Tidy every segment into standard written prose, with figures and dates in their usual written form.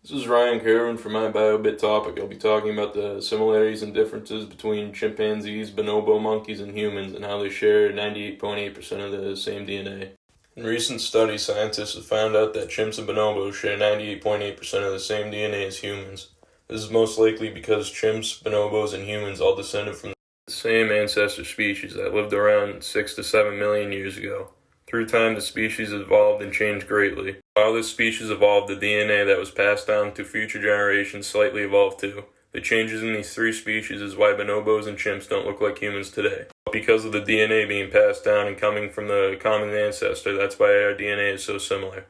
This is Ryan Kirven for my BioBit topic. I'll be talking about the similarities and differences between chimpanzees, bonobo monkeys, and humans, and how they share 98.8% of the same DNA. In recent studies, scientists have found out that chimps and bonobos share 98.8% of the same DNA as humans. This is most likely because chimps, bonobos, and humans all descended from the same ancestor species that lived around 6 to 7 million years ago. Through time, the species evolved and changed greatly. While this species evolved, the DNA that was passed down to future generations slightly evolved too. The changes in these three species is why bonobos and chimps don't look like humans today. Because of the DNA being passed down and coming from the common ancestor, that's why our DNA is so similar.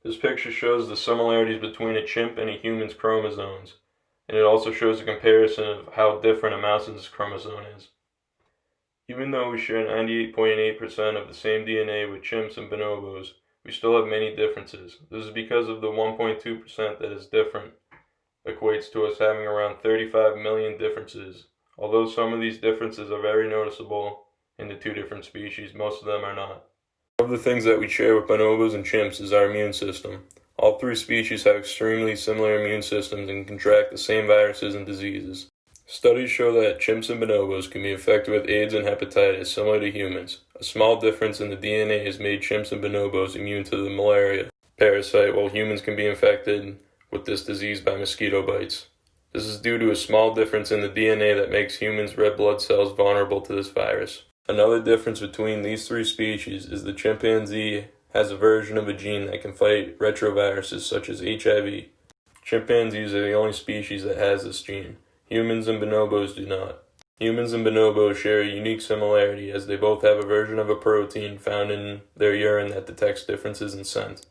This picture shows the similarities between a chimp and a human's chromosomes, and it also shows a comparison of how different a mouse's chromosome is. Even though we share 98.8% of the same DNA with chimps and bonobos, we still have many differences. This is because of the 1.2% that is different, equates to us having around 35 million differences. Although some of these differences are very noticeable in the two different species, most of them are not. One of the things that we share with bonobos and chimps is our immune system. All three species have extremely similar immune systems and contract the same viruses and diseases. Studies show that chimps and bonobos can be infected with AIDS and hepatitis similar to humans. A small difference in the DNA has made chimps and bonobos immune to the malaria parasite, while humans can be infected with this disease by mosquito bites. This is due to a small difference in the DNA that makes humans' red blood cells vulnerable to this virus. Another difference between these three species is the chimpanzee has a version of a gene that can fight retroviruses such as HIV. Chimpanzees are the only species that has this gene. Humans and bonobos do not. Humans and bonobos share a unique similarity as they both have a version of a protein found in their urine that detects differences in scent.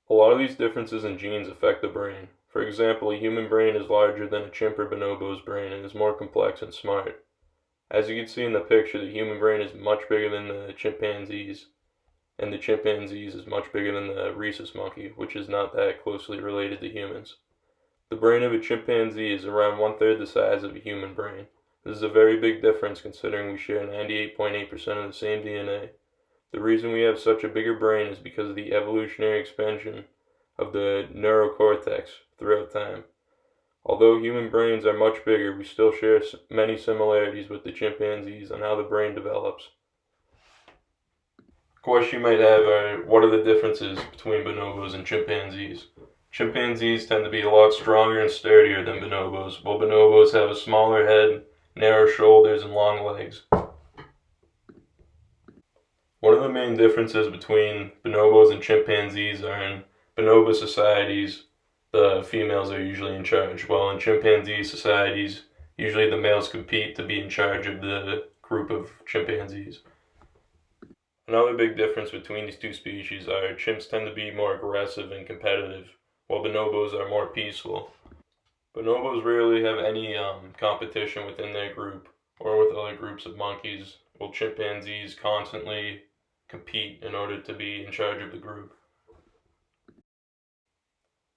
A lot of these differences in genes affect the brain. For example, a human brain is larger than a chimp or bonobo's brain and is more complex and smart. As you can see in the picture, the human brain is much bigger than the chimpanzees, and the chimpanzees is much bigger than the rhesus monkey, which is not that closely related to humans. The brain of a chimpanzee is around 1/3 the size of a human brain. This is a very big difference considering we share 98.8% of the same DNA. The reason we have such a bigger brain is because of the evolutionary expansion of the neurocortex throughout time. Although human brains are much bigger, we still share many similarities with the chimpanzees on how the brain develops. A question you might have are, what are the differences between bonobos and chimpanzees? Chimpanzees tend to be a lot stronger and sturdier than bonobos, while bonobos have a smaller head, narrow shoulders, and long legs. One of the main differences between bonobos and chimpanzees are in bonobo societies, the females are usually in charge, while in chimpanzee societies, usually the males compete to be in charge of the group of chimpanzees. Another big difference between these two species are chimps tend to be more aggressive and competitive, while bonobos are more peaceful. Bonobos rarely have any competition within their group or with other groups of monkeys, while chimpanzees constantly compete in order to be in charge of the group.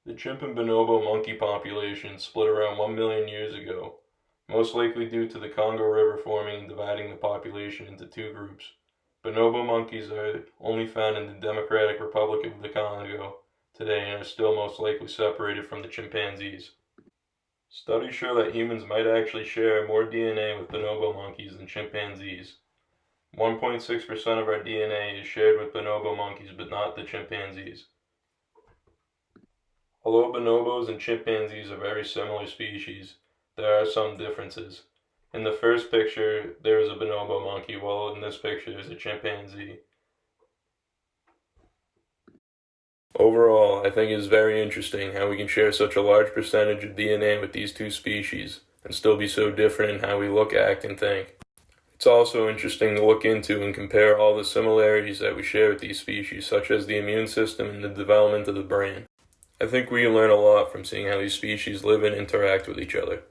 The chimp and bonobo monkey population split around 1 million years ago, most likely due to the Congo River forming and dividing the population into two groups. Bonobo monkeys are only found in the Democratic Republic of the Congo today and are still most likely separated from the chimpanzees. Studies show that humans might actually share more DNA with bonobo monkeys than chimpanzees. 1.6% of our DNA is shared with bonobo monkeys, but not the chimpanzees. Although bonobos and chimpanzees are very similar species, there are some differences. In the first picture, there is a bonobo monkey, while in this picture, there's a chimpanzee. Overall, I think it is very interesting how we can share such a large percentage of DNA with these two species and still be so different in how we look, act, and think. It's also interesting to look into and compare all the similarities that we share with these species, such as the immune system and the development of the brain. I think we can learn a lot from seeing how these species live and interact with each other.